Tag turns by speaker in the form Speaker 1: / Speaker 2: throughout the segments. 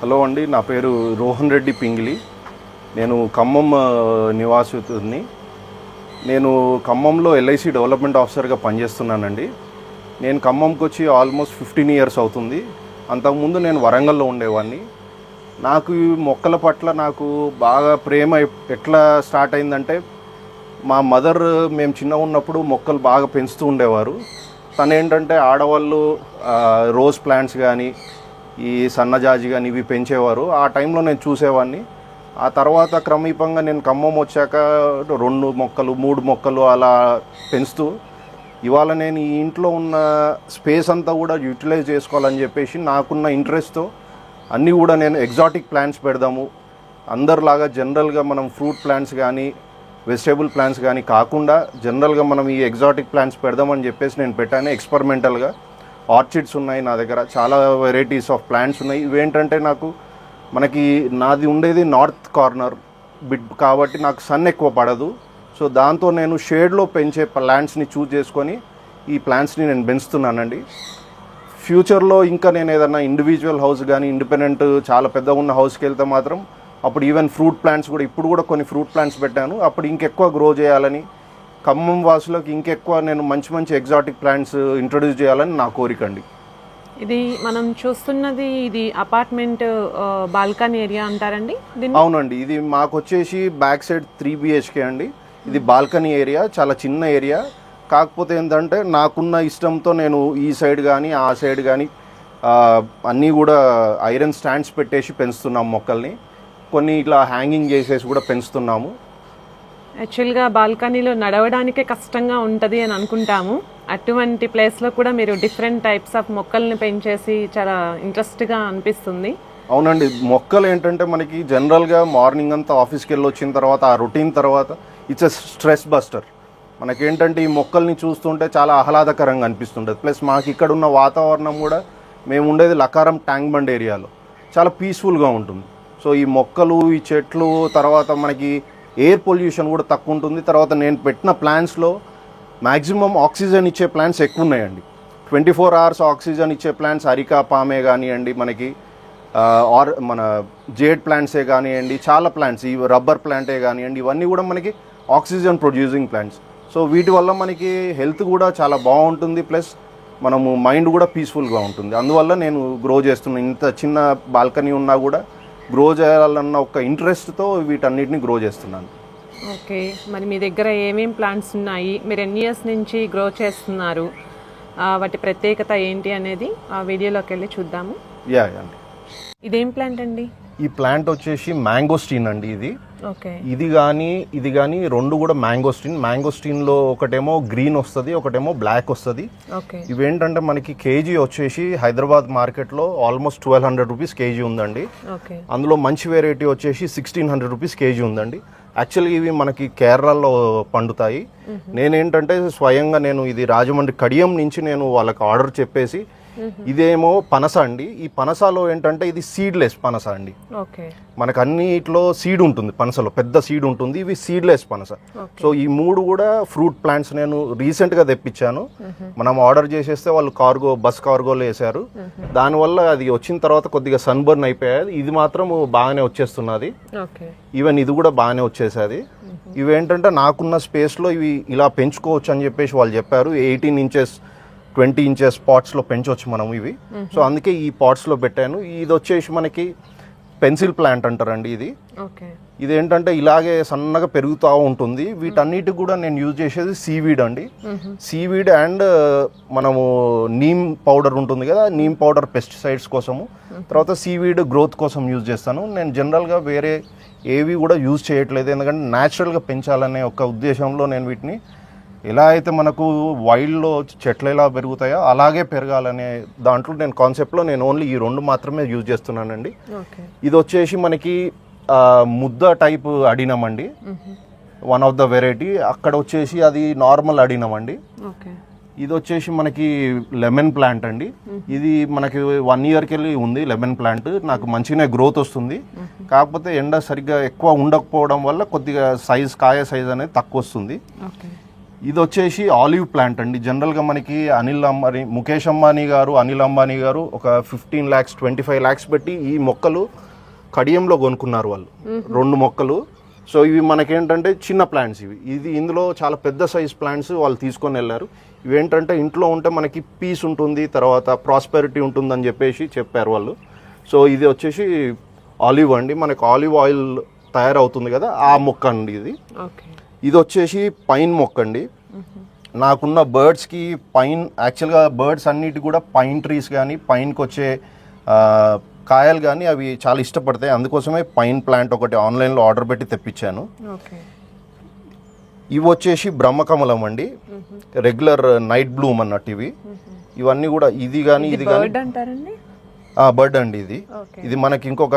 Speaker 1: Hello అండి, నా పేరు రోహన్ రెడ్డి పింగిలి. నేను ఖమ్మం నివాసితుడిని. నేను ఖమ్మంలో ఎల్ఐసి డెవలప్మెంట్ ఆఫీసర్గా పనిచేస్తున్నానండి. నేను ఖమ్మంకి వచ్చి ఆల్మోస్ట్ 15 ఇయర్స్ అవుతుంది. అంతకుముందు నేను వరంగల్లో ఉండేవాడిని. నాకు ఈ మొక్కల పట్ల నాకు బాగా ప్రేమ ఎట్లా స్టార్ట్ అయిందంటే, మా మదర్ మేము చిన్నగా ఉన్నప్పుడు మొక్కలు బాగా పెంచుతూ ఉండేవారు. తను ఏంటంటే ఆడవాళ్ళు రోజ్ ప్లాంట్స్ కానీ ఈ సన్నజాజి కానీ ఇవి పెంచేవారు. ఆ టైంలో నేను చూసేవాడిని. ఆ తర్వాత క్రమీపంగా నేను ఖమ్మం వచ్చాక 2 మొక్కలు 3 మొక్కలు అలా పెంచుతూ ఇవాళ నేను ఈ ఇంట్లో ఉన్న స్పేస్ అంతా కూడా యూటిలైజ్ చేసుకోవాలని చెప్పేసి నాకున్న ఇంట్రెస్ట్తో అన్నీ కూడా నేను ఎగ్జాటిక్ ప్లాంట్స్ పెడదాము, అందరిలాగా జనరల్గా మనం ఫ్రూట్ ప్లాంట్స్ కానీ వెజిటేబుల్ ప్లాంట్స్ కానీ కాకుండా జనరల్గా మనం ఈ ఎగ్జాటిక్ ప్లాంట్స్ పెడదామని చెప్పేసి నేను పెట్టాను. ఎక్స్పెరిమెంటల్గా ఆర్చిడ్స్ ఉన్నాయి నా దగ్గర, చాలా వెరైటీస్ ఆఫ్ ప్లాంట్స్ ఉన్నాయి. ఇవేంటంటే మనకి నాది ఉండేది నార్త్ కార్నర్ బిట్ కాబట్టి నాకు సన్ ఎక్కువ పడదు. సో దాంతో నేను షేడ్లో పెంచే ప్లాంట్స్ని చూస్ చేసుకొని ఈ ప్లాంట్స్ని నేను పెంచుతున్నానండి. ఫ్యూచర్లో ఇంకా నేను ఏదైనా ఇండివిజువల్ హౌస్ కానీ ఇండిపెండెంట్ చాలా పెద్దగా ఉన్న హౌస్కి వెళ్తే మాత్రం అప్పుడు ఈవెన్ ఫ్రూట్ ప్లాంట్స్ కూడా ఇప్పుడు కూడా కొన్ని ఫ్రూట్ ప్లాంట్స్ పెట్టాను. అప్పుడు ఇంకెక్కువ గ్రో చేయాలని, ఖమ్మం వాసులకు ఇంకెక్కువ నేను మంచి మంచి ఎగ్జాటిక్ ప్లాంట్స్ ఇంట్రొడ్యూస్ చేయాలని నా కోరిక అండి.
Speaker 2: ఇది మనం చూస్తున్నది ఇది అపార్ట్మెంట్ బాల్కనీ ఏరియా అంటారండి?
Speaker 1: అవునండి, ఇది మాకు వచ్చేసి బ్యాక్ సైడ్ 3 BHK అండి. ఇది బాల్కనీ ఏరియా, చాలా చిన్న ఏరియా. కాకపోతే ఏంటంటే నాకున్న ఇష్టంతో నేను ఈ సైడ్ కానీ ఆ సైడ్ కానీ అన్నీ కూడా ఐరన్ స్టాండ్స్ పెట్టేసి పెంచుతున్నాము మొక్కల్ని. కొన్ని ఇట్లా హ్యాంగింగ్ చేసేసి కూడా పెంచుతున్నాము.
Speaker 2: యాక్చువల్గా బాల్కనీలో నడవడానికే కష్టంగా ఉంటుంది అని అనుకుంటాము. అటువంటి ప్లేస్లో కూడా మీరు డిఫరెంట్ టైప్స్ ఆఫ్ మొక్కల్ని పెంచేసి చాలా ఇంట్రెస్ట్గా అనిపిస్తుంది.
Speaker 1: అవునండి, మొక్కలు ఏంటంటే మనకి జనరల్గా మార్నింగ్ అంతా ఆఫీస్కి వెళ్ళి వచ్చిన తర్వాత ఆ రొటీన్ తర్వాత ఇట్స్ ఎ స్ట్రెస్ బస్టర్. మనకేంటంటే ఈ మొక్కల్ని చూస్తుంటే చాలా ఆహ్లాదకరంగా అనిపిస్తుంటుంది. ప్లస్ మాకు ఇక్కడ ఉన్న వాతావరణం కూడా, మేము ఉండేది లకారం ట్యాంక్ బండ్ ఏరియాలో, చాలా పీస్ఫుల్గా ఉంటుంది. సో ఈ మొక్కలు, ఈ చెట్లు, తర్వాత మనకి ఎయిర్ పొల్యూషన్ కూడా తక్కువ ఉంటుంది. తర్వాత నేను పెట్టిన ప్లాంట్స్లో మ్యాక్సిమం ఆక్సిజన్ ఇచ్చే ప్లాంట్స్ ఎక్కువ ఉన్నాయండి. 24 hours ఆక్సిజన్ ఇచ్చే ప్లాంట్స్ అరికా పామే కానివ్వండి, మనకి మన జేడ్ ప్లాంట్సే కానివ్వండి, చాలా ప్లాంట్స్, ఈ రబ్బర్ ప్లాంటే కానివ్వండి, ఇవన్నీ కూడా మనకి ఆక్సిజన్ ప్రొడ్యూసింగ్ ప్లాంట్స్. సో వీటి వల్ల మనకి హెల్త్ కూడా చాలా బాగుంటుంది. ప్లస్ మనము మైండ్ కూడా పీస్ఫుల్గా ఉంటుంది. అందువల్ల నేను గ్రో చేస్తున్నాను. ఇంత చిన్న బాల్కనీ ఉన్నా కూడా గ్రో చేయాలన్న ఒక ఇంట్రెస్ట్తో వీటన్నిటిని గ్రో చేస్తున్నాను.
Speaker 2: ఓకే, మరి మీ దగ్గర ఏమేమి ప్లాంట్స్ ఉన్నాయి, మీరు ఎన్ని ఇయర్స్ నుంచి గ్రో చేస్తున్నారు, వాటి ప్రత్యేకత ఏంటి అనేది ఆ వీడియోలోకి వెళ్ళి చూద్దాము.
Speaker 1: యా అండి.
Speaker 2: ఇదేం ప్లాంట్ అండి?
Speaker 1: ఈ ప్లాంట్ వచ్చేసి మ్యాంగోస్టీన్ అండి. ఇది
Speaker 2: ఓకే, ఇది
Speaker 1: కానీ 2 కూడా మ్యాంగోస్టీన్లో ఒకటేమో గ్రీన్ వస్తుంది, ఒకటేమో బ్లాక్ వస్తుంది. ఇవేంటంటే మనకి కేజీ వచ్చేసి హైదరాబాద్ మార్కెట్లో ఆల్మోస్ట్ 1200 రూపీస్ కేజీ ఉందండి. అందులో మంచి వెరైటీ వచ్చేసి 1600 రూపీస్ కేజీ ఉందండి. యాక్చువల్లీ ఇవి మనకి కేరళలో పండుతాయి. నేనేంటంటే స్వయంగా నేను ఇది రాజమండ్రి కడియం నుంచి నేను వాళ్ళకి ఆర్డర్ చెప్పేసి, ఇదేమో పనస అండి. ఈ పనసలో ఏంటంటే ఇది సీడ్లెస్ పనస అండి. మనకు అన్నిట్లో సీడ్ ఉంటుంది, పనసలో పెద్ద సీడ్ ఉంటుంది. ఇవి సీడ్లెస్ పనస. సో ఈ 3 కూడా ఫ్రూట్ ప్లాంట్స్ నేను రీసెంట్గా తెప్పించాను. మనం ఆర్డర్ చేసేస్తే వాళ్ళు బస్ కార్గోలో వేశారు. దానివల్ల అది వచ్చిన తర్వాత కొద్దిగా సన్బర్న్ అయిపోయాయి. ఇది మాత్రం బాగానే వచ్చేస్తున్నది. ఈవెన్ ఇది కూడా బాగానే వచ్చేసేది. ఇవేంటంటే నాకున్న స్పేస్లో ఇవి ఇలా పెంచుకోవచ్చు అని చెప్పేసి వాళ్ళు చెప్పారు. 18 inches 20 inches పాట్స్లో పెంచవచ్చు మనం ఇవి. సో అందుకే ఈ పాట్స్లో పెట్టాను. ఇది వచ్చేసి మనకి పెన్సిల్ ప్లాంట్ అంటారండి. ఇది ఏంటంటే ఇలాగే సన్నగా పెరుగుతూ ఉంటుంది. వీటన్నిటికి కూడా నేను యూజ్ చేసేది సీవీడ్ అండి. సీవీడ్ అండ్ మనము నీమ్ పౌడర్ ఉంటుంది కదా, నీమ్ పౌడర్ పెస్టిసైడ్స్ కోసము, తర్వాత సీవీడ్ గ్రోత్ కోసం యూజ్ చేస్తాను. నేను జనరల్గా వేరే ఏవి కూడా యూజ్ చేయట్లేదు, ఎందుకంటే న్యాచురల్గా పెంచాలనే ఒక ఉద్దేశంలో నేను వీటిని ఎలా అయితే మనకు వైల్డ్లో చెట్లు ఎలా పెరుగుతాయో అలాగే పెరగాలనే దాంట్లో నేను కాన్సెప్ట్లో నేను ఓన్లీ ఈ 2 మాత్రమే యూజ్ చేస్తున్నానండి. ఇది వచ్చేసి మనకి ముద్ద టైప్ అడినం అండి, వన్ ఆఫ్ ద వెరైటీ. అక్కడ వచ్చేసి అది నార్మల్ అడినం అండి. ఇది వచ్చేసి మనకి లెమన్ ప్లాంట్ అండి. ఇది మనకి 1 yearకి వెళ్ళి ఉంది లెమన్ ప్లాంట్. నాకు మంచిగానే గ్రోత్ వస్తుంది. కాకపోతే ఎండ సరిగ్గా ఎక్కువ ఉండకపోవడం వల్ల కొద్దిగా కాయ సైజ్ అనేది తక్కువ వస్తుంది. ఇది వచ్చేసి ఆలివ్ ప్లాంట్ అండి. జనరల్గా మనకి ముఖేష్ అంబానీ గారు, అనిల్ అంబానీ గారు ఒక 15 lakhs 25 lakhs పెట్టి ఈ మొక్కలు కడియంలో కొనుక్కున్నారు వాళ్ళు, 2 మొక్కలు. సో ఇవి మనకేంటంటే చిన్న ప్లాంట్స్ ఇందులో చాలా పెద్ద సైజ్ ప్లాంట్స్ వాళ్ళు తీసుకొని వెళ్ళారు. ఇవేంటంటే ఇంట్లో ఉంటే మనకి పీస్ ఉంటుంది, తర్వాత ప్రాస్పెరిటీ ఉంటుందని చెప్పారు వాళ్ళు. సో ఇది వచ్చేసి ఆలివ్ అండి, మనకి ఆలివ్ ఆయిల్ తయారవుతుంది కదా, ఆ మొక్క అండి ఇది. ఇది వచ్చేసి పైన్ మొక్క అండి. నాకున్న బర్డ్స్కి పైన్, యాక్చువల్గా బర్డ్స్ అన్నిటి కూడా పైన్ ట్రీస్ కానీ పైన్కి వచ్చే కాయలు కానీ అవి చాలా ఇష్టపడతాయి. అందుకోసమే పైన్ ప్లాంట్ ఒకటి ఆన్లైన్లో ఆర్డర్ పెట్టి తెప్పించాను. ఇవి వచ్చేసి బ్రహ్మకమలం అండి, రెగ్యులర్ నైట్ బ్లూమ్ అన్నట్టు ఇవన్నీ కూడా. ఇది కానీ బర్డ్ అండి ఇది మనకి ఇంకొక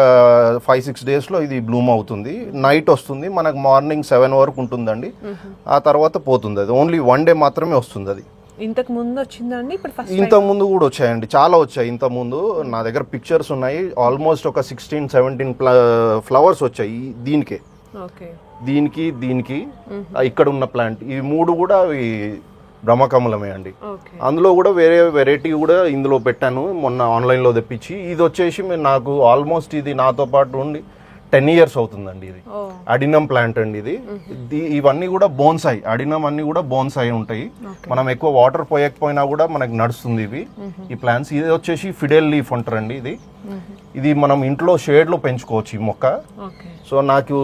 Speaker 1: 5-6 daysలో ఇది బ్లూమ్ అవుతుంది. నైట్ వస్తుంది, మనకు మార్నింగ్ 7 వరకు ఉంటుందండి, ఆ తర్వాత పోతుంది. అది ఓన్లీ 1 day మాత్రమే వస్తుంది. అది
Speaker 2: ఇంతకు ముందు వచ్చిందండి,
Speaker 1: ఇంతకు ముందు కూడా వచ్చాయండి, చాలా వచ్చాయి. ఇంత ముందు నా దగ్గర పిక్చర్స్ ఉన్నాయి. ఆల్మోస్ట్ ఒక 16-17 ఫ్లవర్స్ వచ్చాయి దీనికి ఇక్కడ ఉన్న ప్లాంట్. ఇవి 3 కూడా అవి బ్రహ్మకమలమే అండి. అందులో కూడా వేరే వెరైటీ కూడా ఇందులో పెట్టాను మొన్న ఆన్లైన్లో తెప్పించి. ఇది వచ్చేసి నాకు ఆల్మోస్ట్ ఇది నాతో పాటు ఉండి 10 years అవుతుందండి. ఇది అడినం ప్లాంట్ అండి. ఇవన్నీ కూడా బోన్సాయి, అడినం అన్ని కూడా బోన్సాయి ఉంటాయి. మనం ఎక్కువ వాటర్ పోయకపోయినా కూడా మనకు నడుస్తుంది ఈ ప్లాంట్స్. ఇది వచ్చేసి ఫిడెల్ లీఫ్ అంటారండి. ఇది మనం ఇంట్లో షేడ్లో పెంచుకోవచ్చు ఈ మొక్క. సో నాకు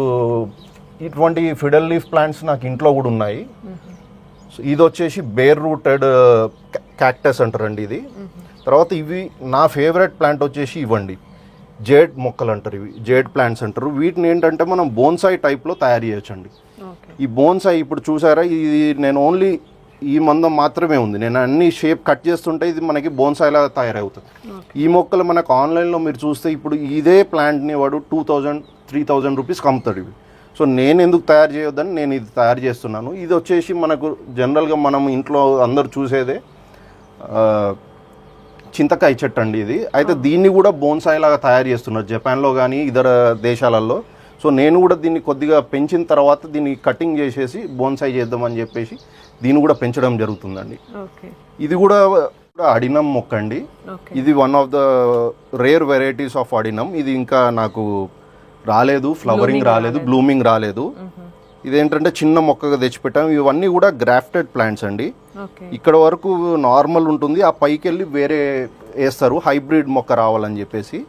Speaker 1: ఇటువంటి ఫిడెల్ లీఫ్ ప్లాంట్స్ నాకు ఇంట్లో కూడా ఉన్నాయి. సో ఇది వచ్చేసి బేర్ రూటెడ్ క్యాక్టస్ అంటారండి ఇది. తర్వాత ఇవి నా ఫేవరెట్ ప్లాంట్ వచ్చేసి ఇవ్వండి, జేడ్ మొక్కలు అంటారు. ఇవి జేడ్ ప్లాంట్స్ అంటారు. వీటిని ఏంటంటే మనం బోన్సాయి టైప్లో తయారు చేయొచ్చండి. ఈ బోన్సాయి ఇప్పుడు చూసారా, ఇది నేను ఓన్లీ ఈ మందం మాత్రమే ఉంది, నేను అన్ని షేప్ కట్ చేస్తుంటే ఇది మనకి బోన్సాయి లాగా తయారవుతుంది. ఈ మొక్కలు మనకు ఆన్లైన్లో మీరు చూస్తే ఇప్పుడు ఇదే ప్లాంట్ని వాడు 2000-3000 రూపీస్కి అమ్ముతాడు ఇవి. సో నేను ఎందుకు తయారు చేయొద్దని నేను ఇది తయారు చేస్తున్నాను. ఇది వచ్చేసి మనకు జనరల్గా మనం ఇంట్లో అందరు చూసేదే చింతకాయ చెట్టు అండి ఇది. అయితే దీన్ని కూడా బోన్సాయి లాగా తయారు చేస్తున్నారు జపాన్లో కానీ ఇతర దేశాలలో. సో నేను కూడా దీన్ని కొద్దిగా పెంచిన తర్వాత దీన్ని కటింగ్ చేసేసి బోన్సాయి చేద్దామని చెప్పేసి దీన్ని కూడా పెంచడం జరుగుతుందండి. ఇది కూడా అడినం మొక్క అండి. ఇది one of the rare varieties of adenium. ఇది ఇంకా నాకు రాలేదు, ఫ్లవరింగ్ రాలేదు, బ్లూమింగ్ రాలేదు. ఇదేంటంటే చిన్న మొక్కగా తెచ్చిపెట్టాము. ఇవన్నీ కూడా గ్రాఫ్టెడ్ ప్లాంట్స్ అండి. ఇక్కడ వరకు నార్మల్ ఉంటుంది, ఆ పైకి వెళ్ళి వేరే వేస్తారు హైబ్రిడ్ మొక్క రావాలని చెప్పేసి.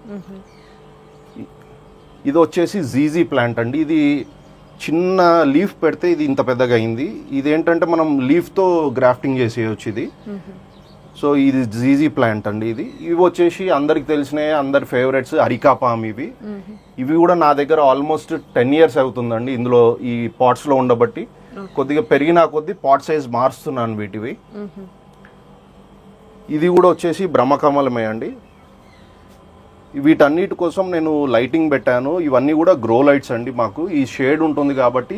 Speaker 1: ఇది వచ్చేసి జీజీ ప్లాంట్ అండి. ఇది చిన్న లీఫ్ పెడితే ఇది ఇంత పెద్దగా అయింది. ఇదేంటంటే మనం లీఫ్తో గ్రాఫ్టింగ్ చేసేయచ్చు ఇది. సో ఇది జీజీ ప్లాంట్ అండి. ఇవి వచ్చేసి అందరికి తెలిసినవి, అందరి ఫేవరెట్స్ అరికా పామ్. ఇవి కూడా నా దగ్గర ఆల్మోస్ట్ 10 years అవుతుందండి ఇందులో ఈ పాట్స్లో ఉండబట్టి. కొద్దిగా పెరిగినా కొద్ది పాట్ సైజ్ మారుస్తున్నాను వీటివి. ఇది కూడా వచ్చేసి బ్రహ్మకమలమే అండి. వీటన్నిటి కోసం నేను లైటింగ్ పెట్టాను. ఇవన్నీ కూడా గ్రో లైట్స్ అండి. మాకు ఈ షేడ్ ఉంటుంది కాబట్టి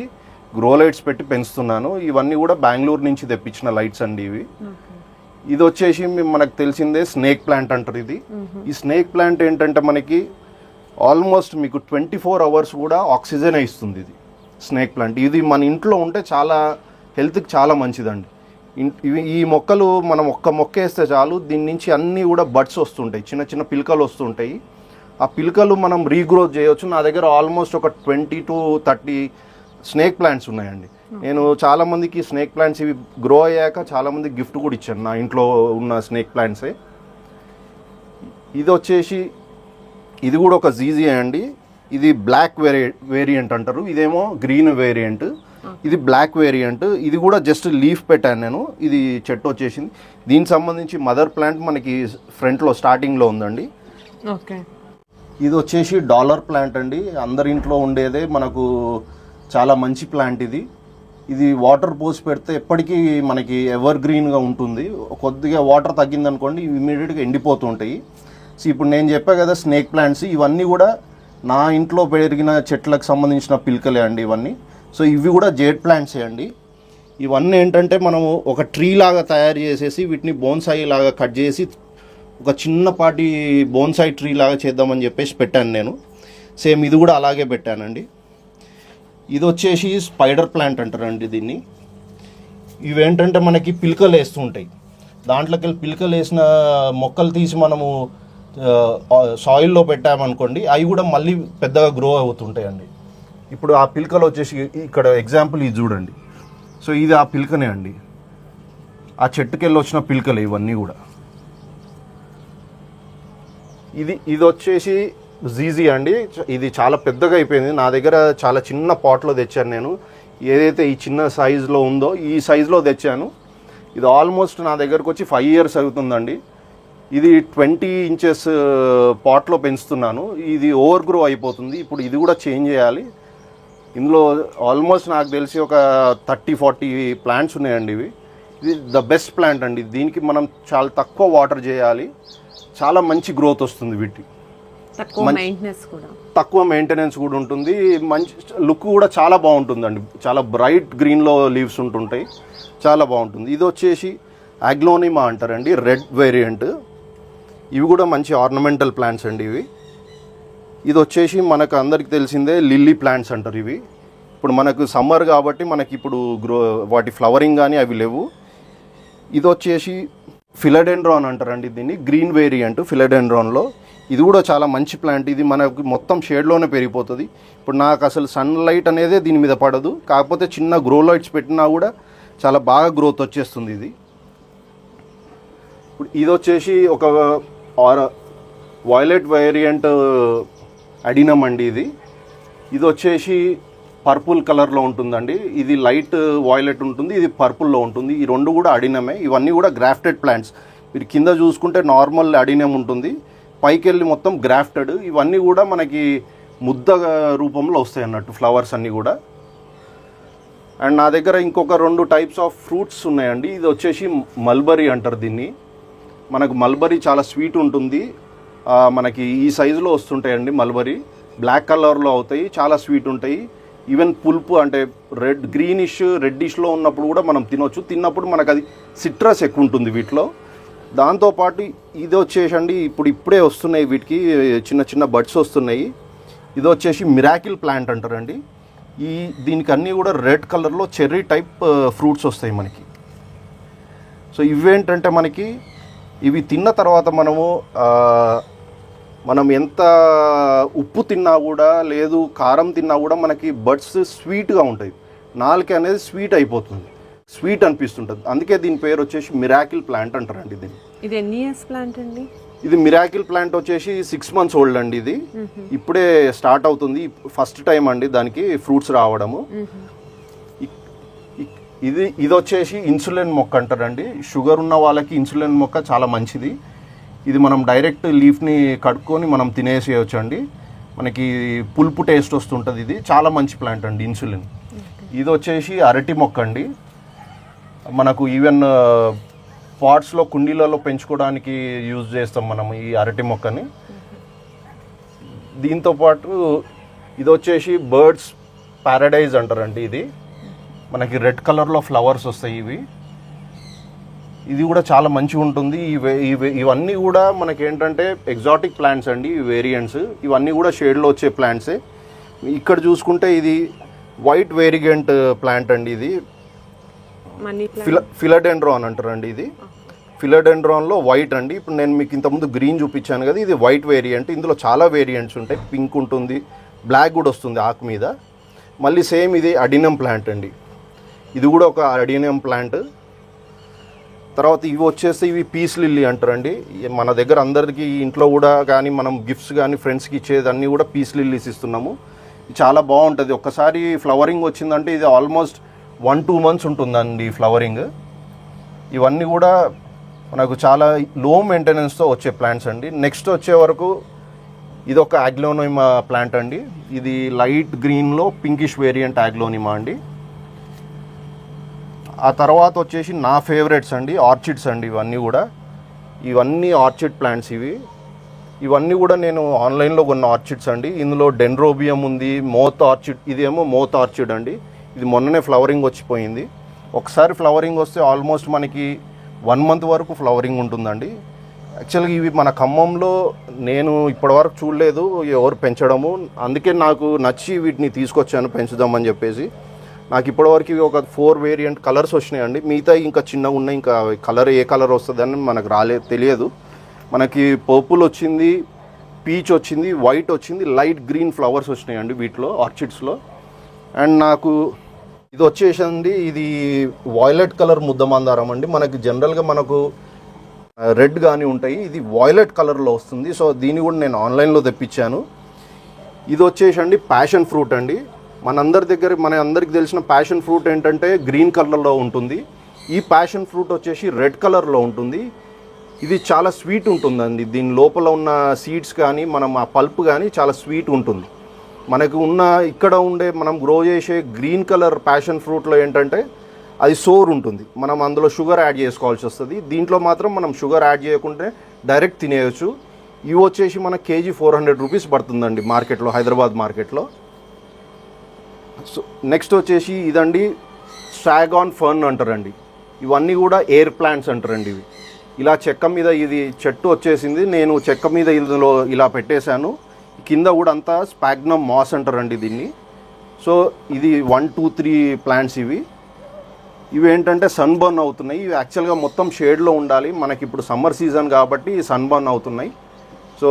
Speaker 1: గ్రో లైట్స్ పెట్టి పెంచుతున్నాను. ఇవన్నీ కూడా బెంగళూరు నుంచి తెప్పించిన లైట్స్ అండి ఇవి. ఇది వచ్చేసి మనకు తెలిసిందే స్నేక్ ప్లాంట్ అంటారు ఇది. ఈ స్నేక్ ప్లాంట్ ఏంటంటే మనకి ఆల్మోస్ట్ మీకు 24 hours కూడా ఆక్సిజన్ ఇస్తుంది ఇది స్నేక్ ప్లాంట్. ఇది మన ఇంట్లో ఉంటే చాలా హెల్త్కి చాలా మంచిదండి. ఈ మొక్కలు మనం ఒక్క మొక్క వేస్తే చాలు, దీని నుంచి అన్నీ కూడా బడ్స్ వస్తుంటాయి, చిన్న చిన్న పిలకలు వస్తుంటాయి. ఆ పిలకలు మనం రీగ్రోత్ చేయవచ్చు. నా దగ్గర ఆల్మోస్ట్ ఒక 20-30 స్నేక్ ప్లాంట్స్ ఉన్నాయండి. నేను చాలామందికి స్నేక్ ప్లాంట్స్ ఇవి గ్రో అయ్యాక చాలామందికి గిఫ్ట్ కూడా ఇచ్చాను నా ఇంట్లో ఉన్న స్నేక్ ప్లాంట్సే. ఇది వచ్చేసి ఇది కూడా ఒక జీజీ అండి. ఇది బ్లాక్ వేరియంట్ అంటారు, ఇదేమో గ్రీన్ వేరియంట్. ఇది బ్లాక్ వేరియంట్. ఇది కూడా జస్ట్ లీఫ్ పెట్టాను నేను. ఇది చెట్టు వచ్చేసింది. దీనికి సంబంధించి మదర్ ప్లాంట్ మనకి ఫ్రంట్లో స్టార్టింగ్లో ఉందండి. ఇది వచ్చేసి డాలర్ ప్లాంట్ అండి. అందరి ఇంట్లో ఉండేదే, మనకు చాలా మంచి ప్లాంట్ ఇది. ఇది వాటర్ పోసి పెడితే ఎప్పటికీ మనకి ఎవర్ గ్రీన్గా ఉంటుంది. కొద్దిగా వాటర్ తగ్గిందనుకోండి ఇమీడియట్గా ఎండిపోతూ ఉంటాయి. సో ఇప్పుడు నేను చెప్పా కదా స్నేక్ ప్లాంట్స్, ఇవన్నీ కూడా నా ఇంట్లో పెరిగిన చెట్లకు సంబంధించిన పిలకలే అండి ఇవన్నీ. సో ఇవి కూడా జేడ్ ప్లాంట్సే అండి. ఇవన్నీ ఏంటంటే మనము ఒక ట్రీ లాగా తయారు చేసేసి వీటిని బోన్సాయి లాగా కట్ చేసి ఒక చిన్నపాటి బోన్సాయి ట్రీ లాగా చేద్దామని చెప్పేసి పెట్టాను నేను. సేమ్ ఇది కూడా అలాగే పెట్టానండి. ఇది వచ్చేసి స్పైడర్ ప్లాంట్ అంటారండి దీన్ని. ఇవేంటంటే మనకి పిలకలు వేస్తూ ఉంటాయి. దాంట్లోకి వెళ్ళి పిలకలు వేసిన మొక్కలు తీసి మనము సాయిల్లో పెట్టామనుకోండి, అవి కూడా మళ్ళీ పెద్దగా గ్రో అవుతుంటాయండి. ఇప్పుడు ఆ పిలకలు వచ్చేసి ఇక్కడ ఎగ్జాంపుల్ ఇది చూడండి. సో ఇది ఆ పిలకనే అండి, ఆ చెట్టుకెళ్ళి వచ్చిన పిలకలు ఇవన్నీ కూడా. ఇది వచ్చేసి జీజీ అండి. ఇది చాలా పెద్దగా అయిపోయింది. నా దగ్గర చాలా చిన్న పాట్లో తెచ్చాను నేను. ఏదైతే ఈ చిన్న సైజులో ఉందో ఈ సైజులో తెచ్చాను. ఇది ఆల్మోస్ట్ నా దగ్గరకు వచ్చి 5 years అవుతుందండి. ఇది 20 inches పాట్లో పెంచుతున్నాను. ఇది ఓవర్ గ్రో అయిపోతుంది. ఇప్పుడు ఇది కూడా చేంజ్ చేయాలి. ఇందులో ఆల్మోస్ట్ నాకు తెలిసి ఒక 30-40 ప్లాంట్స్ ఉన్నాయండి. ఇది ద బెస్ట్ ప్లాంట్ అండి. దీనికి మనం చాలా తక్కువ వాటర్ చేయాలి, చాలా మంచి గ్రోత్ వస్తుంది. వీటి తక్కువ మెయింటెనెన్స్ కూడా ఉంటుంది. మంచి లుక్ కూడా చాలా బాగుంటుందండి. చాలా బ్రైట్ గ్రీన్లో లీవ్స్ ఉంటుంటాయి, చాలా బాగుంటుంది. ఇది వచ్చేసి అగ్లోనిమా అంటారండి, రెడ్ వేరియంట్. ఇవి కూడా మంచి ఆర్నమెంటల్ ప్లాంట్స్ అండి ఇవి. ఇది వచ్చేసి మనకు అందరికి తెలిసిందే లిల్లీ ప్లాంట్స్ అంటారు ఇవి. ఇప్పుడు మనకు సమ్మర్ కాబట్టి మనకి ఇప్పుడు వాటి ఫ్లవరింగ్ కానీ అవి లేవు. ఇది వచ్చేసి ఫిలడెండ్రాన్ అంటారండి దీన్ని, గ్రీన్ వేరియంట్ ఫిలడెండ్రాన్లో. ఇది కూడా చాలా మంచి ప్లాంట్. ఇది మనకు మొత్తం షేడ్లోనే పెరిగిపోతుంది. ఇప్పుడు నాకు అసలు సన్లైట్ అనేది దీని మీద పడదు, కాకపోతే చిన్న గ్రో లైట్స్ పెట్టినా కూడా చాలా బాగా గ్రోత్ వచ్చేస్తుంది ఇది. ఇప్పుడు ఇది వచ్చేసి ఒక వైలెట్ వేరియంట్ అడినమ్ అండి ఇది. ఇది వచ్చేసి పర్పుల్ కలర్లో ఉంటుందండి. ఇది లైట్ వాయిలెట్ ఉంటుంది, ఇది పర్పుల్లో ఉంటుంది. ఈ రెండు కూడా అడినమే. ఇవన్నీ కూడా గ్రాఫ్టెడ్ ప్లాంట్స్. మీరు కింద చూసుకుంటే నార్మల్ అడినమ్ ఉంటుంది, పైకి వెళ్ళి మొత్తం గ్రాఫ్టెడ్. ఇవన్నీ కూడా మనకి ముద్ద రూపంలో వస్తాయి అన్నట్టు ఫ్లవర్స్ అన్నీ కూడా. అండ్ నా దగ్గర ఇంకొక 2 types ఆఫ్ ఫ్రూట్స్ ఉన్నాయండి. ఇది వచ్చేసి మల్బరీ అంటారు దీన్ని. మనకు మల్బరీ చాలా స్వీట్ ఉంటుంది. మనకి ఈ సైజులో వస్తుంటాయండి మల్బరీ. బ్లాక్ కలర్లో అవుతాయి, చాలా స్వీట్ ఉంటాయి. ఈవెన్ పులుపు అంటే గ్రీనిష్ రెడ్డిష్లో ఉన్నప్పుడు కూడా మనం తినొచ్చు. తిన్నప్పుడు మనకు అది సిట్రస్ ఎక్కువ ఉంటుంది వీటిలో. దాంతోపాటు ఇది వచ్చేసండి ఇప్పుడే వస్తున్నాయి, వీటికి చిన్న చిన్న బడ్స్ వస్తున్నాయి. ఇది వచ్చేసి మిరాకిల్ ప్లాంట్ అంటారండి. దీనికి అన్నీ కూడా రెడ్ కలర్లో చెర్రీ టైప్ ఫ్రూట్స్ వస్తాయి మనకి. సో ఇవేంటంటే మనకి ఇవి తిన్న తర్వాత మనం ఎంత ఉప్పు తిన్నా కూడా లేదు కారం తిన్నా కూడా మనకి బడ్స్ స్వీట్గా ఉంటాయి. నాలుక అనేది స్వీట్ అయిపోతుంది, స్వీట్ అనిపిస్తుంటుంది. అందుకే దీని పేరు వచ్చేసి మిరాకిల్ ప్లాంట్ అంటారండి దీన్ని.
Speaker 2: ఇది ఎన్ని ఇయర్స్ ప్లాంట్ అండి?
Speaker 1: ఇది మిరాకిల్ ప్లాంట్ వచ్చేసి 6 months ఓల్డ్ అండి. ఇది ఇప్పుడే స్టార్ట్ అవుతుంది, ఫస్ట్ టైం అండి దానికి ఫ్రూట్స్ రావడము. ఇది వచ్చేసి ఇన్సులిన్ మొక్క అంటారండి. షుగర్ ఉన్న వాళ్ళకి ఇన్సులిన్ మొక్క చాలా మంచిది. ఇది మనం డైరెక్ట్ లీఫ్ని కడుక్కొని మనం తినేసేయచ్చు అండి. మనకి పులుపు టేస్ట్ వస్తుంటుంది. ఇది చాలా మంచి ప్లాంట్ అండి ఇన్సులిన్. ఇది వచ్చేసి అరటి మొక్క అండి. మనకు ఈవెన్ పాట్స్లో కుండీలలో పెంచుకోవడానికి యూజ్ చేస్తాం మనం ఈ అరటి మొక్కని. దీంతోపాటు ఇది వచ్చేసి బర్డ్స్ ప్యారడైజ్ అంటారండి. ఇది మనకి రెడ్ కలర్లో ఫ్లవర్స్ వస్తాయి ఇవి. ఇది కూడా చాలా మంచిగా ఉంటుంది. ఇవన్నీ కూడా మనకి ఏంటంటే ఎగ్జాటిక్ ప్లాంట్స్ అండి, వేరియంట్స్. ఇవన్నీ కూడా షేడ్లో వచ్చే ప్లాంట్సే. ఇక్కడ చూసుకుంటే ఇది వైట్ వేరియంట్ ప్లాంట్ అండి. ఇది ఫిలడెండ్రాన్ అంటారండి. ఇది ఫిలడెండ్రాన్లో వైట్ అండి. ఇప్పుడు నేను మీకు ఇంతకుముందు గ్రీన్ చూపించాను కదా, ఇది వైట్ వేరియంట్. ఇందులో చాలా వేరియంట్స్ ఉంటాయి. పింక్ ఉంటుంది, బ్లాక్ కూడా వస్తుంది ఆకు మీద. మళ్ళీ సేమ్ ఇది అడినమ్ ప్లాంట్ అండి. ఇది కూడా ఒక అడినమ్ ప్లాంట్. తర్వాత ఇవి వచ్చేసి ఇవి పీస్ లిల్లీ అంటారండి. మన దగ్గర అందరికీ ఇంట్లో కూడా కానీ మనం గిఫ్ట్స్ కానీ ఫ్రెండ్స్కి ఇచ్చేదన్నీ కూడా పీస్ లిల్లీస్ ఇస్తున్నాము. చాలా బాగుంటుంది. ఒక్కసారి ఫ్లవరింగ్ వచ్చిందంటే ఇది ఆల్మోస్ట్ 1-2 months ఉంటుందండి ఫ్లవరింగ్. ఇవన్నీ కూడా మనకు చాలా లో మెయింటెనెన్స్తో వచ్చే ప్లాంట్స్ అండి. నెక్స్ట్ వచ్చే వరకు ఇది ఒక అగ్లోనిమా ప్లాంట్ అండి. ఇది లైట్ గ్రీన్లో పింకిష్ వేరియంట్ అగ్లోనిమా అండి. ఆ తర్వాత వచ్చేసి నా ఫేవరెట్స్ అండి, ఆర్చిడ్స్ అండి. ఇవన్నీ ఆర్చిడ్ ప్లాంట్స్ ఇవన్నీ కూడా నేను ఆన్లైన్లో కొన్న ఆర్చిడ్స్ అండి. ఇందులో డెండ్రోబియం ఉంది, మోత్ ఆర్చిడ్. ఇదేమో మోత్ ఆర్చిడ్ అండి. ఇది మొన్ననే ఫ్లవరింగ్ వచ్చిపోయింది. ఒకసారి ఫ్లవరింగ్ వస్తే ఆల్మోస్ట్ మనకి 1 month వరకు ఫ్లవరింగ్ ఉంటుందండి. యాక్చువల్గా ఇవి మన ఖమ్మంలో నేను ఇప్పటివరకు చూడలేదు ఎవరు పెంచడము. అందుకే నాకు నచ్చి వీటిని తీసుకొచ్చాను పెంచుదామని చెప్పేసి. నాకు ఇప్పటివరకు ఒక 4 వేరియంట్ కలర్స్ వచ్చినాయండి. మిగతా ఇంకా చిన్నగా ఉన్నాయి, ఇంకా కలర్ ఏ కలర్ వస్తుందని మనకు తెలియదు. మనకి పర్పుల్ వచ్చింది, పీచ్ వచ్చింది, వైట్ వచ్చింది, లైట్ గ్రీన్ ఫ్లవర్స్ వచ్చినాయండి వీటిలో ఆర్చిడ్స్లో. అండ్ నాకు ఇది వచ్చేసండి, ఇది వాయిలెట్ కలర్ ముద్ద మందారం అండి. మనకి జనరల్గా మనకు రెడ్ కానీ ఉంటాయి, ఇది వాయిలెట్ కలర్లో వస్తుంది. సో దీన్ని కూడా నేను ఆన్లైన్లో తెప్పించాను. ఇది వచ్చేసండి ప్యాషన్ ఫ్రూట్ అండి. మన అందరికి తెలిసిన ప్యాషన్ ఫ్రూట్ ఏంటంటే గ్రీన్ కలర్లో ఉంటుంది. ఈ ప్యాషన్ ఫ్రూట్ వచ్చేసి రెడ్ కలర్లో ఉంటుంది. ఇది చాలా స్వీట్ ఉంటుందండి. దీని లోపల ఉన్న సీడ్స్ కానీ ఆ పల్ప్ కానీ చాలా స్వీట్ ఉంటుంది. మనకు ఇక్కడ ఉండే మనం గ్రో చేసే గ్రీన్ కలర్ ప్యాషన్ ఫ్రూట్లో ఏంటంటే అది సోర్ ఉంటుంది, మనం అందులో షుగర్ యాడ్ చేసుకోవాల్సి వస్తుంది. దీంట్లో మాత్రం మనం షుగర్ యాడ్ చేయకుంటే డైరెక్ట్ తినేయచ్చు. ఇవి వచ్చేసి మన కేజీ 400 రూపీస్ పడుతుందండి మార్కెట్లో, హైదరాబాద్ మార్కెట్లో. సో నెక్స్ట్ వచ్చేసి ఇదండి స్ట్రాగాన్ ఫర్న్ అంటారండి. ఇవన్నీ కూడా ఎయిర్ ప్లాంట్స్ అంటారండి. ఇవి ఇలా చెక్క మీద, ఇది చెట్టు వచ్చేసింది, నేను చెక్క మీద ఇందులో ఇలా పెట్టేశాను. కింద కూడా అంతా స్పాగ్నమ్ మాస్ అంటారండి దీన్ని. సో ఇది 1, 2, 3 ప్లాంట్స్ ఇవి ఏంటంటే సన్ బర్న్ అవుతున్నాయి. ఇవి యాక్చువల్గా మొత్తం షేడ్లో ఉండాలి. మనకి ఇప్పుడు సమ్మర్ సీజన్ కాబట్టి సన్ బర్న్ అవుతున్నాయి. సో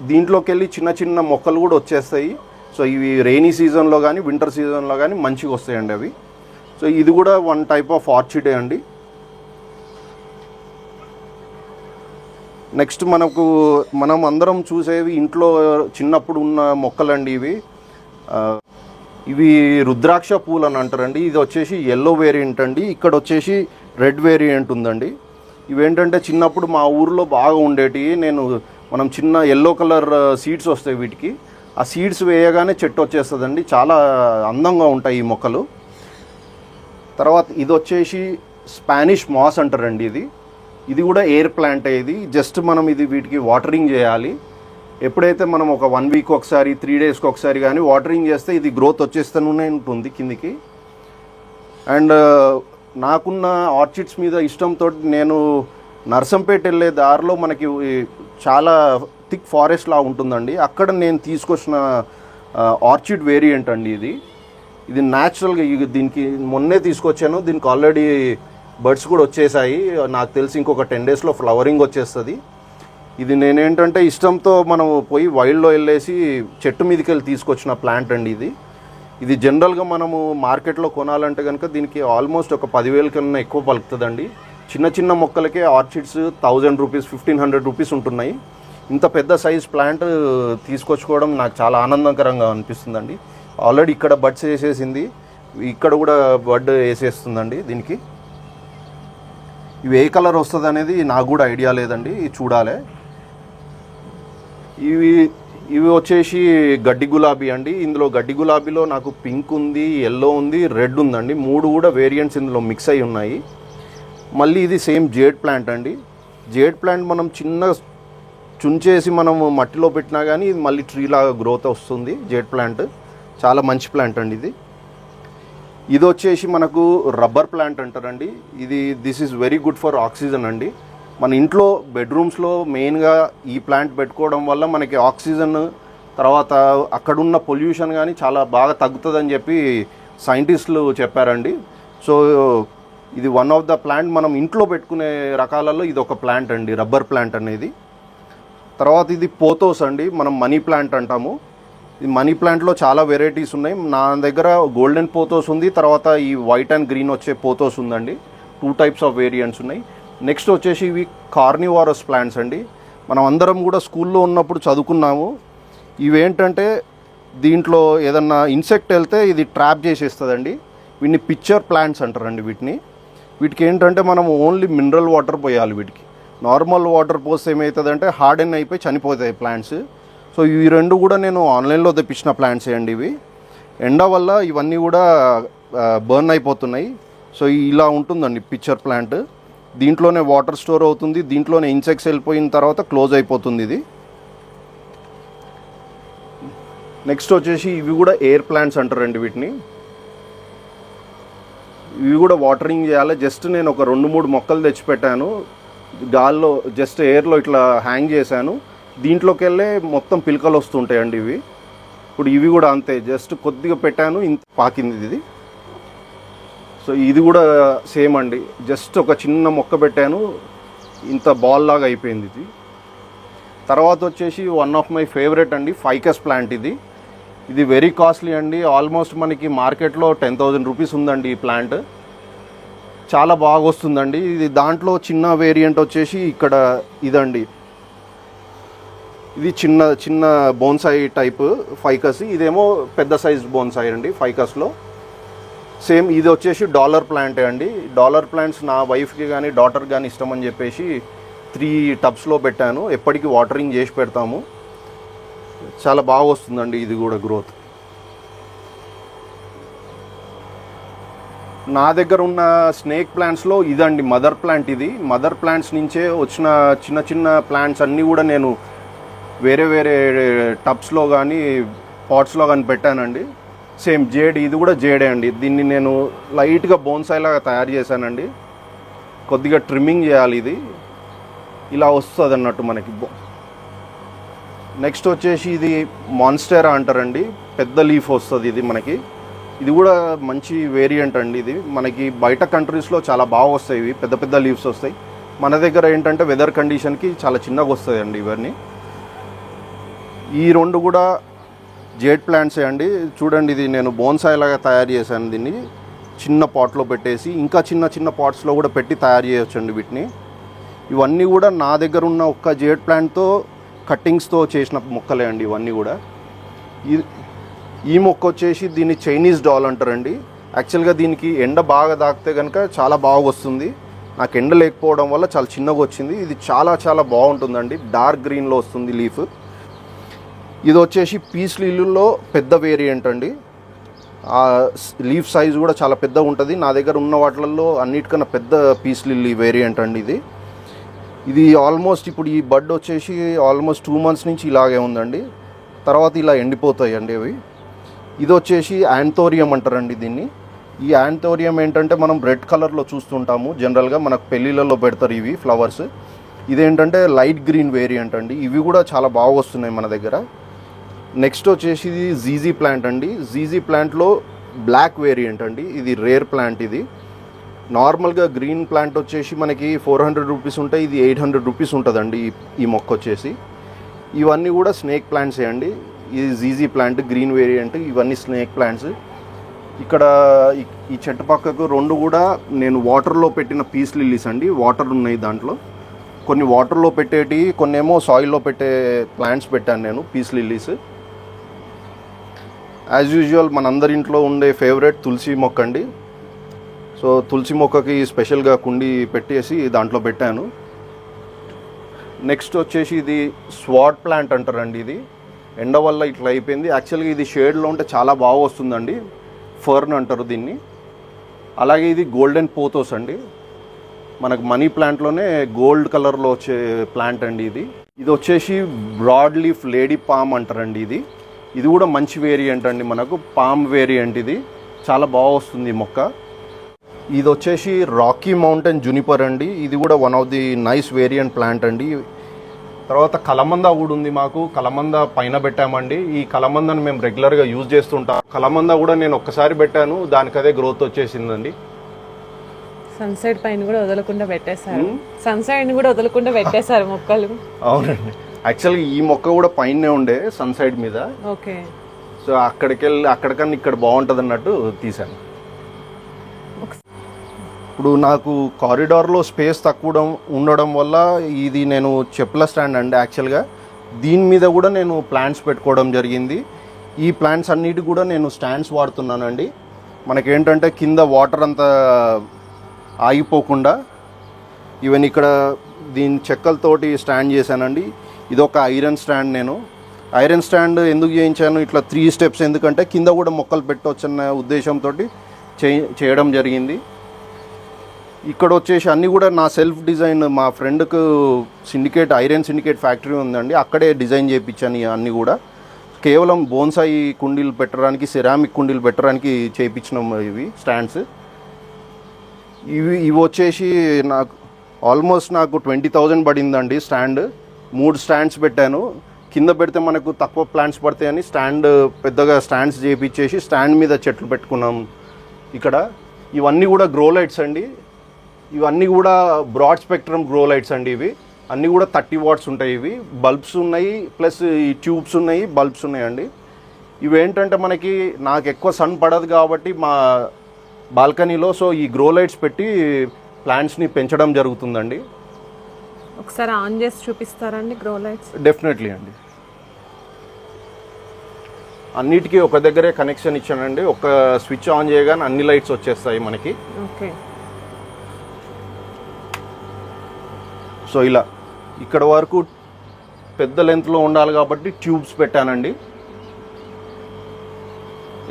Speaker 1: దీంట్లోకి వెళ్ళి చిన్న చిన్న మొక్కలు కూడా వచ్చేస్తాయి. సో ఇవి రెయినీ సీజన్లో కానీ వింటర్ సీజన్లో కానీ మంచిగా వస్తాయండి అవి. సో ఇది కూడా వన్ టైప్ ఆఫ్ ఆర్చిడే అండి. నెక్స్ట్ మనం అందరం చూసేవి ఇంట్లో చిన్నప్పుడు ఉన్న మొక్కలండి ఇవి రుద్రాక్ష పూలు అని అంటారండి. ఇది వచ్చేసి ఎల్లో వేరియంట్ అండి. ఇక్కడ వచ్చేసి రెడ్ వేరియంట్ ఉందండి. ఇవేంటంటే చిన్నప్పుడు మా ఊర్లో బాగా ఉండేటివి. మనం చిన్న ఎల్లో కలర్ సీడ్స్ వస్తాయి వీటికి. ఆ సీడ్స్ వేయగానే చెట్టు వచ్చేస్తుందండి. చాలా అందంగా ఉంటాయి ఈ మొక్కలు. తర్వాత ఇది వచ్చేసి స్పానిష్ మాస్ అంటారండి. ఇది కూడా ఎయిర్ ప్లాంట్. ఇది జస్ట్ మనం వీటికి వాటరింగ్ చేయాలి. ఎప్పుడైతే మనం ఒక 1 వీక్ ఒకసారి, 3 డేస్కి ఒకసారి కానీ వాటరింగ్ చేస్తే ఇది గ్రోత్ వచ్చేస్తూనే ఉంటుంది కిందికి. అండ్ నాకున్న ఆర్చిడ్స్ మీద ఇష్టంతో నేను నర్సంపేట వెళ్ళే దారిలో మనకి చాలా థిక్ ఫారెస్ట్ లా ఉంటుందండి. అక్కడ నేను తీసుకొచ్చిన ఆర్చిడ్ వేరియంట్ అండి ఇది న్యాచురల్గా. దీనికి మొన్నే తీసుకొచ్చాను. దీనికి ఆల్రెడీ బర్డ్స్ కూడా వచ్చేసాయి. నాకు తెలిసి ఇంకొక 10 డేస్లో ఫ్లవరింగ్ వచ్చేస్తుంది. ఇది నేనేంటంటే ఇష్టంతో మనం పోయి వైల్డ్లో వెళ్ళేసి చెట్టు మీదకి వెళ్ళి తీసుకొచ్చిన ప్లాంట్ అండి ఇది జనరల్గా మనము మార్కెట్లో కొనాలంటే కనుక దీనికి ఆల్మోస్ట్ ఒక 10,000 కన్నా ఎక్కువ పలుకుతుందండి. చిన్న చిన్న మొక్కలకే ఆర్చిడ్స్ 1000 రూపీస్, 1500 రూపీస్ ఉంటున్నాయి. ఇంత పెద్ద సైజ్ ప్లాంట్ తీసుకొచ్చుకోవడం నాకు చాలా ఆనందకరంగా అనిపిస్తుందండి. ఆల్రెడీ ఇక్కడ బడ్స్ వేసేసింది, ఇక్కడ కూడా బడ్ వేసేస్తుందండి. దీనికి ఇవి ఏ కలర్ వస్తుంది అనేది నాకు కూడా ఐడియా లేదండి, చూడాలి. ఇవి వచ్చేసి గడ్డి గులాబీ అండి. ఇందులో గడ్డి గులాబీలో నాకు పింక్ ఉంది, ఎల్లో ఉంది, రెడ్ ఉందండి. 3 కూడా వేరియంట్స్ ఇందులో మిక్స్ అయి ఉన్నాయి. మళ్ళీ ఇది సేమ్ జేడ్ ప్లాంట్ అండి. జేడ్ ప్లాంట్ మనం చిన్న చుంచేసి మనం మట్టిలో పెట్టినా కానీ ఇది మళ్ళీ ట్రీ లాగా గ్రోత్ వస్తుంది. జేడ్ ప్లాంట్ చాలా మంచి ప్లాంట్ అండి. ఇది వచ్చేసి మనకు రబ్బర్ ప్లాంట్ అంటారండి. This is very good for oxygen అండి. మన ఇంట్లో బెడ్రూమ్స్లో మెయిన్గా ఈ ప్లాంట్ పెట్టుకోవడం వల్ల మనకి ఆక్సిజన్, తర్వాత అక్కడున్న పొల్యూషన్ కానీ చాలా బాగా తగ్గుతుందని చెప్పి సైంటిస్టులు చెప్పారండి. సో ఇది వన్ ఆఫ్ ద ప్లాంట్ మనం ఇంట్లో పెట్టుకునే రకాలలో ఇది ఒక ప్లాంట్ అండి, రబ్బర్ ప్లాంట్ అనేది. తర్వాత ఇది పోతోస్ అండి, మనం మనీ ప్లాంట్ అంటాము. ఈ మనీ ప్లాంట్లో చాలా వెరైటీస్ ఉన్నాయి. నా దగ్గర గోల్డెన్ పోతోస్ ఉంది, తర్వాత ఈ వైట్ అండ్ గ్రీన్ వచ్చే పోతోస్ ఉందండి. 2 టైప్స్ ఆఫ్ వేరియంట్స్ ఉన్నాయి. నెక్స్ట్ వచ్చేసి ఇవి కార్నివారస్ ప్లాంట్స్ అండి. మనం అందరం కూడా స్కూల్లో ఉన్నప్పుడు చదువుకున్నాము. ఇవేంటంటే దీంట్లో ఏదన్నా ఇన్సెక్ట్ వెళ్తే ఇది ట్రాప్ చేసేస్తుందండి. వీటిని పిక్చర్ ప్లాంట్స్ అంటారండి. వీటికి ఏంటంటే మనం ఓన్లీ మినరల్ వాటర్ పోయాలి. వీటికి నార్మల్ వాటర్ పోస్తే ఏమవుతుందంటే హార్డెన్ అయిపోయి చనిపోతాయి ప్లాంట్స్. సో ఇవి 2 కూడా నేను ఆన్లైన్లో తెప్పించిన ప్లాంట్స్ అండి. ఇవి ఎండ వల్ల ఇవన్నీ కూడా బర్న్ అయిపోతున్నాయి. సో ఇలా ఉంటుందండి పిక్చర్ ప్లాంట్. దీంట్లోనే వాటర్ స్టోర్ అవుతుంది, దీంట్లోనే ఇన్సెక్ట్స్ వెళ్ళిపోయిన తర్వాత క్లోజ్ అయిపోతుంది ఇది. నెక్స్ట్ వచ్చేసి ఇవి కూడా ఎయిర్ ప్లాంట్స్ అంటారండి. ఇవి కూడా వాటరింగ్ చేయాలి. జస్ట్ నేను ఒక 2-3 మొక్కలు తెచ్చిపెట్టాను, గాల్లో జస్ట్ ఎయిర్లో ఇట్లా హ్యాంగ్ చేశాను. దీంట్లోకి వెళ్ళే మొత్తం పిలకలు వస్తుంటాయండి ఇవి. ఇప్పుడు ఇవి కూడా అంతే, జస్ట్ కొద్దిగా పెట్టాను, ఇంత పాకింది ఇది. సో ఇది కూడా సేమ్ అండి, జస్ట్ ఒక చిన్న మొక్క పెట్టాను, ఇంత బాల్ లాగా అయిపోయింది ఇది. తర్వాత వచ్చేసి వన్ ఆఫ్ మై ఫేవరెట్ అండి, ఫైకస్ ప్లాంట్. ఇది వెరీ కాస్ట్లీ అండి, ఆల్మోస్ట్ మనకి మార్కెట్లో 10,000 రూపీస్ ఉందండి ఈ ప్లాంట్. చాలా బాగా వస్తుందండి ఇది. దాంట్లో చిన్న వేరియంట్ వచ్చేసి ఇక్కడ ఇదండి, ఇది చిన్న చిన్న బోన్సాయి టైప్ ఫైకస్. ఇదేమో పెద్ద సైజ్ బోన్సాయి అండి ఫైకస్లో. సేమ్ ఇది వచ్చేసి డాలర్ ప్లాంటే అండి. డాలర్ ప్లాంట్స్ నా వైఫ్కి కానీ డాటర్ కానీ ఇష్టం అని చెప్పేసి 3 టబ్స్లో పెట్టాను. ఎప్పటికీ వాటరింగ్ చేసి పెడతాము. చాలా బాగా వస్తుందండి ఇది కూడా గ్రోత్. నా దగ్గర ఉన్న స్నేక్ ప్లాంట్స్లో ఇదండి మదర్ ప్లాంట్. ఇది మదర్ ప్లాంట్స్ నుంచే వచ్చిన చిన్న చిన్న ప్లాంట్స్ అన్నీ కూడా నేను వేరే వేరే టబ్స్లో కానీ పాట్స్లో కానీ పెట్టానండి. సేమ్ జేడ్, ఇది కూడా జేడే అండి. దీన్ని నేను లైట్గా బోన్సాయి లాగా తయారు చేశానండి. కొద్దిగా ట్రిమ్మింగ్ చేయాలి, ఇది ఇలా వస్తుంది అన్నట్టు మనకి. నెక్స్ట్ వచ్చేసి ఇది మాన్స్టెరా అంటారండి, పెద్ద లీఫ్ వస్తుంది ఇది మనకి. ఇది కూడా మంచి వేరియంట్ అండి. ఇది మనకి బయట కంట్రీస్లో చాలా బాగా వస్తాయి, ఇవి పెద్ద పెద్ద లీవ్స్ వస్తాయి. మన దగ్గర ఏంటంటే వెదర్ కండిషన్కి చాలా చిన్నగా వస్తాయండి ఇవన్నీ. ఈ 2 కూడా జేడ్ ప్లాంట్సే అండి. చూడండి, ఇది నేను బోన్సాయి లాగా తయారు చేశాను. దీన్ని చిన్న పాట్లో పెట్టేసి ఇంకా చిన్న చిన్న పాట్స్లో కూడా పెట్టి తయారు చేయొచ్చండి వీటిని. ఇవన్నీ కూడా నా దగ్గర ఉన్న ఒక్క జేడ్ ప్లాంట్తో కట్టింగ్స్తో చేసిన మొక్కలే అండి ఇవన్నీ కూడా. ఈ మొక్క వచ్చేసి దీన్ని చైనీస్ డాల్ అంటారండి. యాక్చువల్గా దీనికి ఎండ బాగా తాకితే కనుక చాలా బాగా వస్తుంది. నాకు ఎండ లేకపోవడం వల్ల చాలా చిన్నగా వచ్చింది. ఇది చాలా చాలా బాగుంటుందండి, డార్క్ గ్రీన్లో వస్తుంది లీఫ్. ఇది వచ్చేసి పీస్ లిల్లీలో పెద్ద వేరియంట్ అండి. లీఫ్ సైజ్ కూడా చాలా పెద్దగా ఉంటుంది. నా దగ్గర ఉన్న వాటిల్లో అన్నిటికన్నా పెద్ద పీస్ లిల్లీ వేరియంట్ అండి ఇది ఆల్మోస్ట్ ఇప్పుడు ఈ బడ్ వచ్చేసి ఆల్మోస్ట్ 2 మంత్స్ నుంచి ఇలాగే ఉందండి. తర్వాత ఇలా ఎండిపోతాయి అండి అవి. ఇది వచ్చేసి యాంథోరియం అంటారండి దీన్ని. ఈ యాంథోరియం ఏంటంటే మనం రెడ్ కలర్లో చూస్తుంటాము జనరల్గా, మనకు పెళ్ళిళ్ళలో పెడతారు ఇవి ఫ్లవర్స్. ఇదేంటంటే లైట్ గ్రీన్ వేరియంట్ అండి. ఇవి కూడా చాలా బాగా వస్తున్నాయి మన దగ్గర. నెక్స్ట్ వచ్చేసి ఇది జీజీ ప్లాంట్ అండి. జీజీ ప్లాంట్లో బ్లాక్ వేరియంట్ అండి. ఇది రేర్ ప్లాంట్. ఇది నార్మల్గా గ్రీన్ ప్లాంట్ వచ్చేసి మనకి 400 రూపీస్ ఉంటాయి, ఇది 800 రూపీస్ ఉంటుందండి ఈ మొక్క వచ్చేసి. ఇవన్నీ కూడా స్నేక్ ప్లాంట్సే అండి. ఇది జీజీ ప్లాంట్ గ్రీన్ వేరియంట్, ఇవన్నీ స్నేక్ ప్లాంట్స్. ఇక్కడ ఈ చెట్టు పక్కకు 2 కూడా నేను వాటర్లో పెట్టిన పీస్ లిల్లీస్ అండి. వాటర్ ఉన్నాయి దాంట్లో, కొన్ని వాటర్లో పెట్టేటి, కొన్ని ఏమో సాయిల్లో పెట్టే ప్లాంట్స్ పెట్టాను నేను, పీస్ లిల్లీస్. యాజ్ యూజువల్ మనందరి ఇంట్లో ఉండే ఫేవరెట్ తులసి మొక్క అండి. సో తులసి మొక్కకి స్పెషల్గా కుండి పెట్టేసి దాంట్లో పెట్టాను. నెక్స్ట్ వచ్చేసి ఇది స్వాట్ ప్లాంట్ అంటారండి. ఇది ఎండ వల్ల ఇట్లా అయిపోయింది. యాక్చువల్గా ఇది షేడ్లో ఉంటే చాలా బాగా వస్తుందండి, ఫర్న్ అంటారు దీన్ని. అలాగే ఇది గోల్డెన్ పోతోస్ అండి, మనకు మనీ ప్లాంట్లోనే గోల్డ్ కలర్లో వచ్చే ప్లాంట్ అండి ఇది. ఇది వచ్చేసి బ్రాడ్ లీఫ్ లేడీ పామ్ అంటారండి. ఇది కూడా మంచి వేరియంట్ అండి, మనకు పామ్ వేరియంట్. ఇది చాలా బాగా వస్తుంది ఈ మొక్క. ఇది వచ్చేసి రాకీ మౌంటైన్ జునిపర్ అండి. ఇది కూడా one of the nice variant plant అండి. తర్వాత కలమంద కూడా ఉంది మాకు. కలమంద పైన పెట్టామండి. ఈ కలమందని మేము రెగ్యులర్గా యూజ్ చేస్తుంటాం. కలమంద కూడా నేను ఒక్కసారి పెట్టాను, దానికదే గ్రోత్ వచ్చేసిందండి.
Speaker 2: సన్సైడ్ పైన కూడా వదలకుండా పెట్టేశారు, సన్సైడ్ కూడా వదలకుండా పెట్టేశారు మొక్కలు.
Speaker 1: అవునండి, యాక్చువల్గా ఈ మొక్క కూడా పైనే ఉండే సన్సైడ్ మీద.
Speaker 2: ఓకే,
Speaker 1: సో అక్కడికన్నా ఇక్కడ బాగుంటుంది అన్నట్టు తీశాను. ఇప్పుడు నాకు కారిడార్లో స్పేస్ తక్కువ ఉండడం వల్ల ఇది నేను చెప్పుల స్టాండ్ అండి. యాక్చువల్గా దీని మీద కూడా నేను ప్లాంట్స్ పెట్టుకోవడం జరిగింది. ఈ ప్లాంట్స్ అన్నిటి కూడా నేను స్టాండ్స్ వాడుతున్నానండి. మనకేంటంటే కింద వాటర్ అంతా ఆగిపోకుండా. ఈవెన్ ఇక్కడ దీని చెక్కలతోటి స్టాండ్ చేశానండి. ఇది ఒక ఐరన్ స్టాండ్. నేను ఐరన్ స్టాండ్ ఎందుకు చేయించాను, ఇట్లా 3 స్టెప్స్, ఎందుకంటే కింద కూడా మొక్కలు పెట్టవచ్చన్న ఉద్దేశంతో చేయడం జరిగింది. ఇక్కడ వచ్చేసి అన్నీ కూడా నా సెల్ఫ్ డిజైన్. మా ఫ్రెండ్కు ఐరన్ సిండికేట్ ఫ్యాక్టరీ ఉందండి, అక్కడే డిజైన్ చేయించాను. అన్నీ కూడా కేవలం బోన్సాయి కుండీలు పెట్టడానికి, సెరామిక్ కుండీలు పెట్టడానికి చేయించినాం ఇవి స్టాండ్స్. ఇవి వచ్చేసి నాకు 20,000 పడిందండి స్టాండ్. 3 స్టాండ్స్ పెట్టాను. కింద పెడితే మనకు తక్కువ ప్లాంట్స్ పడతాయని పెద్దగా స్టాండ్స్ చేయించేసి స్టాండ్ మీద చెట్లు పెట్టుకున్నాం ఇక్కడ. ఇవన్నీ కూడా గ్రో లైట్స్ అండి. ఇవన్నీ కూడా బ్రాడ్ స్పెక్ట్రమ్ గ్రో లైట్స్ అండి. ఇవి అన్నీ కూడా 30 వాట్స్ ఉంటాయి. ఇవి బల్బ్స్ ఉన్నాయి, ప్లస్ ఈ ట్యూబ్స్ ఉన్నాయి, బల్బ్స్ ఉన్నాయండి. ఇవి ఏంటంటే మనకి నాకు ఎక్కువ సన్ పడదు కాబట్టి మా బాల్కనీలో సో ఈ గ్రో లైట్స్ పెట్టి ప్లాంట్స్ని పెంచడం జరుగుతుందండి.
Speaker 2: ఒకసారి ఆన్ చేసి చూపిస్తారండి గ్రో లైట్స్?
Speaker 1: డెఫినెట్లీ అండి. అన్నిటికీ ఒక దగ్గరే కనెక్షన్ ఇచ్చానండి. ఒక స్విచ్ ఆన్ చేయగానే అన్ని లైట్స్ వచ్చేస్తాయి మనకి.
Speaker 2: ఓకే.
Speaker 1: సో ఇలా ఇక్కడ వరకు పెద్ద లెంత్లో ఉండాలి కాబట్టి ట్యూబ్స్ పెట్టానండి.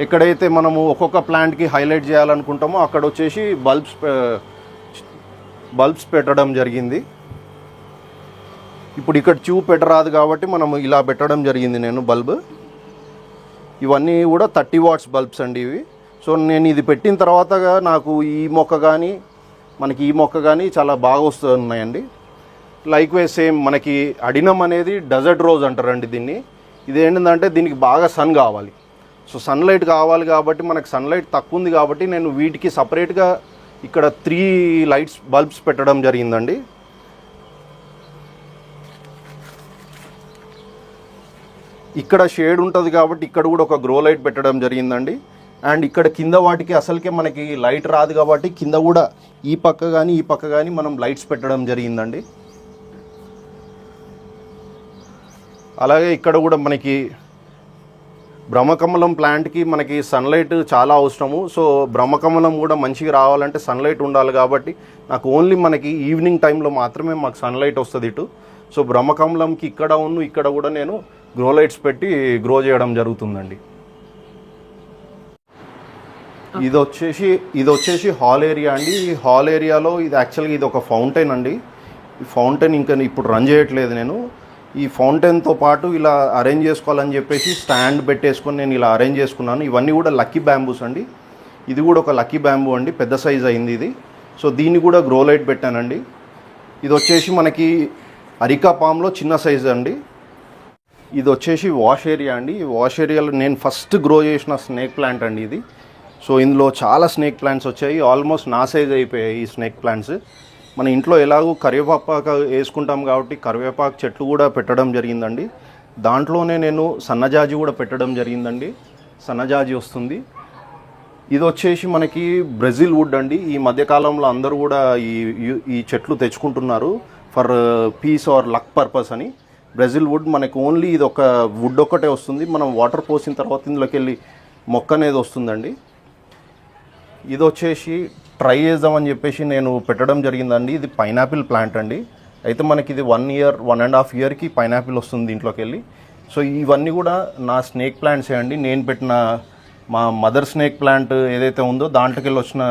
Speaker 1: ఎక్కడైతే మనము ఒక్కొక్క ప్లాంట్కి హైలైట్ చేయాలనుకుంటామో అక్కడ వచ్చేసి బల్బ్స్ పెట్టడం జరిగింది. ఇప్పుడు ఇక్కడ ట్యూబ్ పెట్టరాదు కాబట్టి మనము ఇలా పెట్టడం జరిగింది నేను బల్బ్. ఇవన్నీ కూడా 30 వాట్స్ బల్బ్స్ అండి ఇవి. సో నేను ఇది పెట్టిన తర్వాత నాకు ఈ మొక్క కానీ మనకి ఈ మొక్క కానీ చాలా బాగా వస్తున్నాయండి. లైక్ వే సేమ్ మనకి అడినం అనేది డెజర్ట్ రోజ్ అంటారండి దీన్ని. ఇది ఏంటంటే దీనికి బాగా సన్ కావాలి. సో సన్లైట్ కావాలి కాబట్టి మనకు సన్లైట్ తక్కువ ఉంది కాబట్టి నేను వీటికి సపరేట్గా ఇక్కడ 3 లైట్స్ బల్బ్స్ పెట్టడం జరిగిందండి. ఇక్కడ షేడ్ ఉంటుంది కాబట్టి ఇక్కడ కూడా ఒక గ్రో లైట్ పెట్టడం జరిగిందండి. అండ్ ఇక్కడ కింద వాటికి అసలుకే మనకి లైట్ రాదు కాబట్టి కింద కూడా ఈ పక్క కానీ ఈ పక్క కానీ మనం లైట్స్ పెట్టడం జరిగిందండి. అలాగే ఇక్కడ కూడా మనకి బ్రహ్మకమలం ప్లాంట్కి మనకి సన్లైట్ చాలా అవసరము. సో బ్రహ్మకమలం కూడా మంచిగా రావాలంటే సన్లైట్ ఉండాలి కాబట్టి నాకు ఓన్లీ మనకి ఈవినింగ్ టైంలో మాత్రమే మాకు సన్లైట్ వస్తుంది ఇటు. సో బ్రహ్మకమలంకి ఇక్కడ కూడా నేను గ్రో లైట్స్ పెట్టి గ్రో చేయడం జరుగుతుందండి. ఇది వచ్చేసి హాల్ ఏరియా అండి. ఈ హాల్ ఏరియాలో ఇది యాక్చువల్గా ఇది ఒక ఫౌంటైన్ అండి. ఈ ఫౌంటైన్ ఇంకా ఇప్పుడు రన్ చేయట్లేదు నేను. ఈ ఫౌంటైన్తో పాటు ఇలా అరేంజ్ చేసుకోవాలని చెప్పేసి స్టాండ్ పెట్టేసుకొని నేను ఇలా అరేంజ్ చేసుకున్నాను. ఇవన్నీ కూడా లక్కీ బ్యాంబూస్ అండి. ఇది కూడా ఒక లక్కీ బ్యాంబూ అండి, పెద్ద సైజ్ అయింది ఇది. సో దీన్ని కూడా గ్రో లైట్ పెట్టానండి. ఇది వచ్చేసి మనకి అరికా పామ్లో చిన్న సైజ్ అండి. ఇది వచ్చేసి వాష్ ఏరియా అండి. ఈ వాష్ ఏరియాలో నేను ఫస్ట్ గ్రో చేసిన స్నేక్ ప్లాంట్ అండి ఇది. సో ఇందులో చాలా స్నేక్ ప్లాంట్స్ వచ్చాయి. ఆల్మోస్ట్ నా సైజ్ అయిపోయాయి ఈ స్నేక్ ప్లాంట్స్. మన ఇంట్లో ఎలాగో కరివేపాకు వేసుకుంటాం కాబట్టి కరివేపాకు చెట్లు కూడా పెట్టడం జరిగిందండి. దాంట్లోనే నేను సన్నజాజి కూడా పెట్టడం జరిగిందండి. సన్నజాజి వస్తుంది. ఇది వచ్చేసి మనకి బ్రెజిల్ వుడ్ అండి. ఈ మధ్యకాలంలో అందరూ కూడా ఈ చెట్లు తెచ్చుకుంటున్నారు for peace or luck purpose అని. బ్రెజిల్ వుడ్ మనకి ఓన్లీ ఇది ఒక వుడ్ ఒక్కటే వస్తుంది. మనం వాటర్ పోసిన తర్వాత ఇందులోకి వెళ్ళి మొక్క అనేది వస్తుందండి. ఇది వచ్చేసి ట్రై చేద్దామని చెప్పేసి నేను పెట్టడం జరిగిందండి. ఇది పైనాపిల్ ప్లాంట్ అండి. అయితే మనకి ఇది 1 year 1.5 yearకి పైనాపిల్ వస్తుంది దీంట్లోకి వెళ్ళి. సో ఇవన్నీ కూడా నా స్నేక్ ప్లాంట్సే అండి. నేను పెట్టిన మా మదర్ స్నేక్ ప్లాంట్ ఏదైతే ఉందో దాంట్లోకి వెళ్ళి వచ్చిన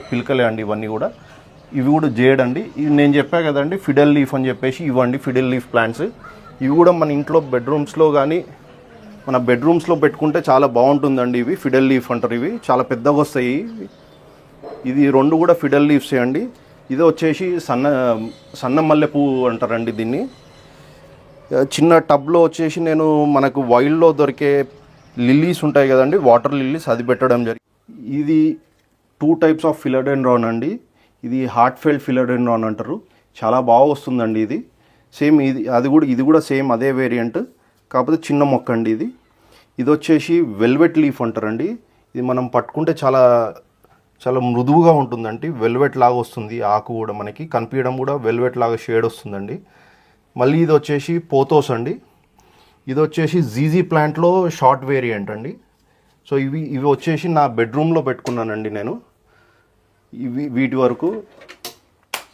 Speaker 1: పిలకలే అండి ఇవన్నీ కూడా. ఇవి కూడా జేడ్ అండి. ఇవి నేను చెప్పా కదండి ఫిడెల్ లీఫ్ అని చెప్పేసి, ఇవ్వండి ఫిడెల్ లీఫ్ ప్లాంట్స్. ఇవి కూడా మన ఇంట్లో బెడ్రూమ్స్లో కానీ మన బెడ్రూమ్స్లో పెట్టుకుంటే చాలా బాగుంటుందండి. ఇవి ఫిడెల్ లీఫ్ అంటారు. ఇవి చాలా పెద్దగా వస్తాయి. ఇది 2 కూడా ఫిడెల్ లీవ్సే అండి. ఇది వచ్చేసి సన్న మల్లెపూ అంటారండి దీన్ని. చిన్న టబ్లో వచ్చేసి నేను మనకు వైల్డ్లో దొరికే లిల్లీస్ ఉంటాయి కదండి, వాటర్ లిల్లీస్, అది పెట్టడం జరిగింది. ఇది 2 types ఆఫ్ ఫిలోడెండ్రాన్ అండి. ఇది హార్ట్ఫెల్డ్ ఫిలోడెండ్రాన్ అంటారు. చాలా బాగా వస్తుందండి ఇది. సేమ్ ఇది కూడా సేమ్ అదే వేరియంట్, కాకపోతే చిన్న మొక్క అండి ఇది. ఇది వచ్చేసి వెల్వెట్ లీఫ్ అంటారండి. ఇది మనం పట్టుకుంటే చాలా చాలా మృదువుగా ఉంటుందండి. వెల్వెట్ లాగా వస్తుంది. ఆకు కూడా మనకి కనిపించడం కూడా వెల్వెట్ లాగా షేడ్ వస్తుందండి. మళ్ళీ ఇది వచ్చేసి పోతోస్ అండి. ఇది వచ్చేసి జీజీ ప్లాంట్లో షార్ట్ వేరియంట్ అండి. సో ఇవి వచ్చేసి నా బెడ్రూమ్లో పెట్టుకున్నానండి నేను. వీటి వరకు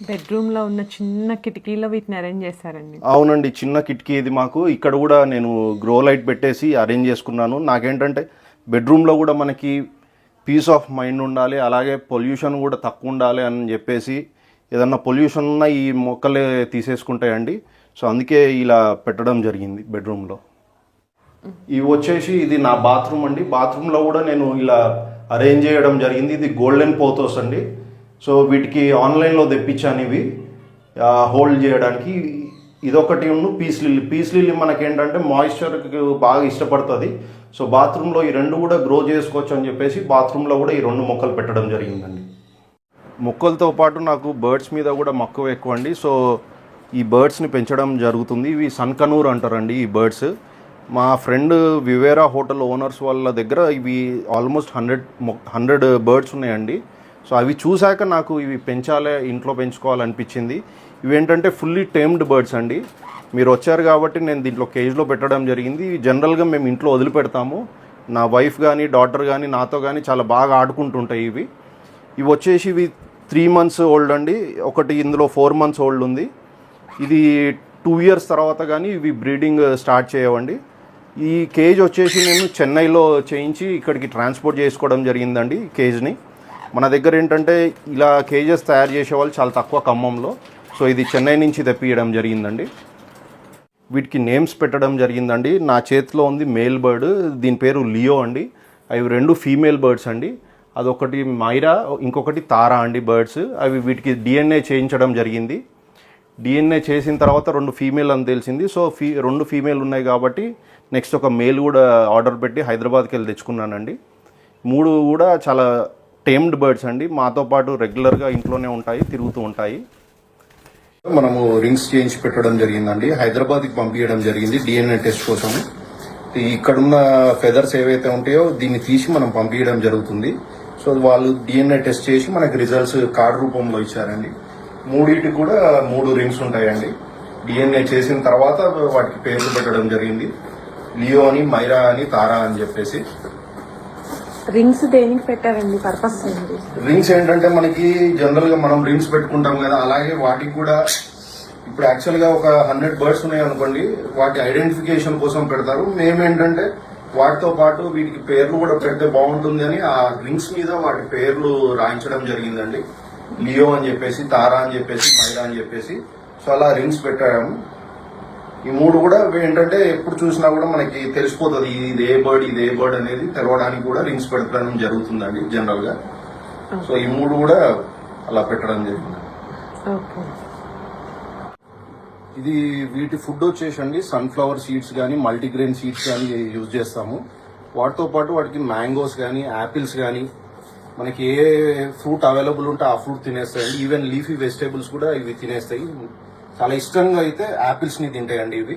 Speaker 2: బెడ్రూమ్లో ఉన్న చిన్న కిటికీలో వీటిని అరేంజ్ చేశారండి.
Speaker 1: అవునండి, చిన్న కిటికీ ఇది మాకు. ఇక్కడ కూడా నేను గ్రో లైట్ పెట్టేసి అరేంజ్ చేసుకున్నాను. నాకేంటంటే బెడ్రూమ్లో కూడా మనకి పీస్ ఆఫ్ మైండ్ ఉండాలి, అలాగే పొల్యూషన్ కూడా తక్కువ ఉండాలి అని చెప్పేసి ఏదన్నా పొల్యూషన్ ఉన్నా ఈ మొక్కలే తీసేసుకుంటాయండి. సో అందుకే ఇలా పెట్టడం జరిగింది బెడ్రూమ్లో. ఇవి వచ్చేసి ఇది నా బాత్రూమ్ అండి. బాత్రూంలో కూడా నేను ఇలా అరేంజ్ చేయడం జరిగింది. ఇది గోల్డెన్ పోతోస్ అండి. సో వీటికి ఆన్లైన్లో తెప్పించాను ఇవి హోల్డ్ చేయడానికి. ఇదొకటి పీస్ లిల్లీ మనకేంటంటే మాయిశ్చర్కి బాగా ఇష్టపడుతుంది. సో బాత్రూంలో ఈ 2 కూడా గ్రో చేసుకోవచ్చు అని చెప్పేసి బాత్రూంలో కూడా ఈ 2 మొక్కలు పెట్టడం జరిగిందండి. మొక్కలతో పాటు నాకు బర్డ్స్ మీద కూడా మక్కువ ఎక్కువ అండి. సో ఈ బర్డ్స్ని పెంచడం జరుగుతుంది. ఇవి సన్కనూర్ అంటారండి ఈ బర్డ్స్. మా ఫ్రెండ్ వివేరా హోటల్ ఓనర్స్ వాళ్ళ దగ్గర ఇవి ఆల్మోస్ట్ 100 బర్డ్స్ ఉన్నాయండి. సో అవి చూశాక నాకు ఇవి పెంచాలి, ఇంట్లో పెంచుకోవాలనిపించింది. ఇవి ఏంటంటే ఫుల్లీ టేమ్డ్ బర్డ్స్ అండి. మీరు వచ్చారు కాబట్టి నేను దీంట్లో కేజ్లో పెట్టడం జరిగింది. జనరల్గా మేము ఇంట్లో వదిలిపెడతాము. నా వైఫ్ కానీ డాటర్ కానీ నాతో కానీ చాలా బాగా ఆడుకుంటుంటాయి ఇవి. ఇవి వచ్చేసి ఇవి 3 months ఓల్డ్ అండి. ఒకటి ఇందులో 4 months ఓల్డ్ ఉంది. ఇది 2 years తర్వాత కానీ ఇవి బ్రీడింగ్ స్టార్ట్ చేయవండి. ఈ కేజ్ వచ్చేసి నేను చెన్నైలో చేయించి ఇక్కడికి ట్రాన్స్పోర్ట్ చేసుకోవడం జరిగిందండి కేజ్ని. మన దగ్గర ఏంటంటే ఇలా కేజెస్ తయారు చేసేవాళ్ళు చాలా తక్కువ ఖమ్మంలో. సో ఇది చెన్నై నుంచి తెప్పియడం జరిగిందండి. వీటికి నేమ్స్ పెట్టడం జరిగిందండి. నా చేతిలో ఉంది మేల్ బర్డ్, దీని పేరు లియో అండి. అవి 2 ఫీమేల్ బర్డ్స్ అండి. అదొకటి మైరా, ఇంకొకటి తారా అండి బర్డ్స్. అవి వీటికి DNA చేయించడం జరిగింది. DNA చేసిన తర్వాత 2 ఫీమేల్ అని తెలిసింది. సో 2 ఫీమేల్ ఉన్నాయి కాబట్టి నెక్స్ట్ ఒక మేల్ కూడా ఆర్డర్ పెట్టి హైదరాబాద్కి వెళ్ళి తెచ్చుకున్నానండి. 3 కూడా చాలా టేమ్డ్ బర్డ్స్ అండి. మాతో పాటు రెగ్యులర్గా ఇంట్లోనే ఉంటాయి, తిరుగుతూ ఉంటాయి. మనము రింగ్స్ చేయించి పెట్టడం జరిగిందండి. హైదరాబాద్కి పంపించడం జరిగింది DNA టెస్ట్ కోసం. ఇక్కడున్న ఫెదర్స్ ఏవైతే ఉంటాయో దీన్ని తీసి మనం పంపించడం జరుగుతుంది. సో వాళ్ళు DNA టెస్ట్ చేసి మనకి రిజల్ట్స్ కార్డ్ రూపంలో ఇచ్చారండి. 3 కూడా 3 రింగ్స్ ఉంటాయండి. DNA చేసిన తర్వాత వాటికి పేర్లు పెట్టడం జరిగింది. లియో అని, మైరా అని, తారా అని చెప్పేసి.
Speaker 3: రింగ్స్ దేనికి పెట్టారండి, పర్పస్ ఏంటి?
Speaker 1: రింగ్స్ ఏంటంటే మనకి జనరల్ గా మనం రింగ్స్ పెట్టుకుంటాం కదా, అలాగే వాటికి కూడా ఇప్పుడు యాక్చువల్ గా ఒక 100 బర్డ్స్ ఉన్నాయి అనుకోండి, వాటి ఐడెంటిఫికేషన్ కోసం పెడతారు. మేమేంటంటే వాటితో పాటు వీటికి పేర్లు కూడా పెడితే బాగుంటుంది అని ఆ రింగ్స్ మీద వాటి పేర్లు రాయించడం జరిగిందండి. లియో అని చెప్పేసి, తారా అని చెప్పేసి, మైరా అని చెప్పేసి. సో అలా రింగ్స్ పెట్టాము. ఈ 3 కూడా ఏంటంటే ఎప్పుడు చూసినా కూడా మనకి తెలిసిపోతుంది ఇది ఏ బర్డ్ అనేది తెలవడానికి కూడా రింగ్స్ పెట్టడం జరుగుతుందండి జనరల్ గా. సో ఈ 3 కూడా అలా పెట్టడం జరిగింది. ఇది వీటి ఫుడ్ వచ్చేసండి సన్ఫ్లవర్ సీడ్స్ కానీ, మల్టీగ్రెయిన్ సీడ్స్ కానీ యూజ్ చేస్తాము. వాటితో పాటు వాటికి మ్యాంగోస్ కానీ, యాపిల్స్ కానీ, మనకి ఏ ఫ్రూట్ అవైలబుల్ ఉంటే ఆ ఫ్రూట్ తినేస్తాయండి. ఈవెన్ లీఫీ వెజిటేబుల్స్ కూడా ఇవి తినేస్తాయి. చాలా ఇష్టంగా అయితే యాపిల్స్ ని తింటాయండి ఇవి.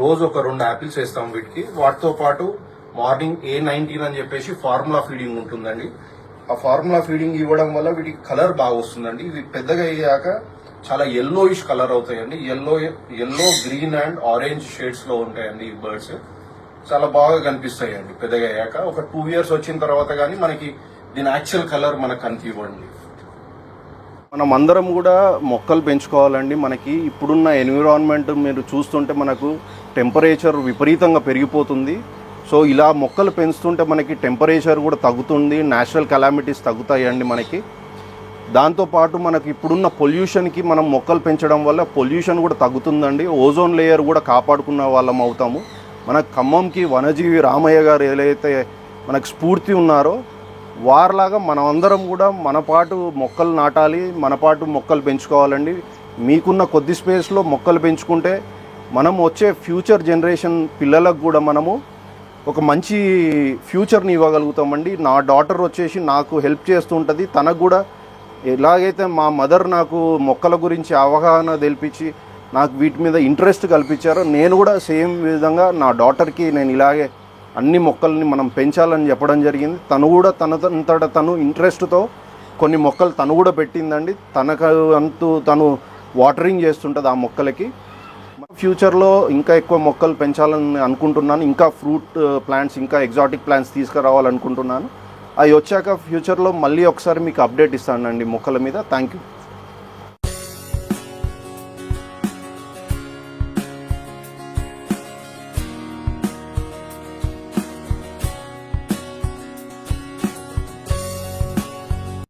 Speaker 1: రోజు ఒక 2 యాపిల్స్ వేస్తాం వీటికి. వాటితో పాటు మార్నింగ్ A19 అని చెప్పేసి ఫార్ములా ఫీడింగ్ ఉంటుందండి. ఆ ఫార్ములా ఫీడింగ్ ఇవ్వడం వల్ల వీటికి కలర్ బాగా వస్తుందండి. ఇవి పెద్దగా అయ్యాక చాలా yellowish కలర్ అవుతాయండి. Yellow, green and orange shades లో ఉంటాయండి ఈ బర్డ్స్. చాలా బాగా కనిపిస్తాయండి పెద్దగా అయ్యాక. ఒక 2 years వచ్చిన తర్వాత కానీ మనకి దీని యాక్చువల్ కలర్ మనకు కనిపివ్వండి. మనం అందరం కూడా మొక్కలు పెంచుకోవాలండి. మనకి ఇప్పుడున్న ఎన్విరాన్మెంట్ మీరు చూస్తుంటే మనకు టెంపరేచర్ విపరీతంగా పెరిగిపోతుంది. సో ఇలా మొక్కలు పెంచుతుంటే మనకి టెంపరేచర్ కూడా తగ్గుతుంది, నేచురల్ కెలామిటీస్ తగ్గుతాయండి మనకి. దాంతోపాటు మనకి ఇప్పుడున్న పొల్యూషన్కి మనం మొక్కలు పెంచడం వల్ల పొల్యూషన్ కూడా తగ్గుతుందండి. ఓజోన్ లేయర్ కూడా కాపాడుకున్న వాళ్ళం అవుతాము. మన ఖమ్మంకి వనజీవి రామయ్య గారు ఏదైతే మనకు స్ఫూర్తి ఉన్నారో వారిలాగా మనం అందరం కూడా మన పాటు మొక్కలు నాటాలి, మన పాటు మొక్కలు పెంచుకోవాలండి. మీకున్న కొద్ది స్పేస్లో మొక్కలు పెంచుకుంటే మనం వచ్చే ఫ్యూచర్ జనరేషన్ పిల్లలకు కూడా మనము ఒక మంచి ఫ్యూచర్ని ఇవ్వగలుగుతామండి. నా డాటర్ వచ్చేసి నాకు హెల్ప్ చేస్తుంటుంది. తనకు కూడా ఎలాగైతే మా మదర్ నాకు మొక్కల గురించి అవగాహన తెలిపించి నాకు వీటి మీద ఇంట్రెస్ట్ కల్పించారో నేను కూడా సేమ్ విధంగా నా డాటర్కి నేను ఇలాగే అన్ని మొక్కల్ని మనం పెంచాలని చెప్పడం జరిగింది. తను కూడా తనంతట తను ఇంట్రెస్ట్తో కొన్ని మొక్కలు తను కూడా పెట్టిందండి. తను వాటరింగ్ చేస్తుంటుంది ఆ మొక్కలకి. ఫ్యూచర్లో ఇంకా ఎక్కువ మొక్కలు పెంచాలని అనుకుంటున్నాను. ఇంకా ఫ్రూట్ ప్లాంట్స్, ఇంకా ఎగ్జాటిక్ ప్లాంట్స్ తీసుకురావాలనుకుంటున్నాను. అవి వచ్చాక ఫ్యూచర్లో మళ్ళీ ఒకసారి మీకు అప్డేట్ ఇస్తానండి మొక్కల మీద. Thank you.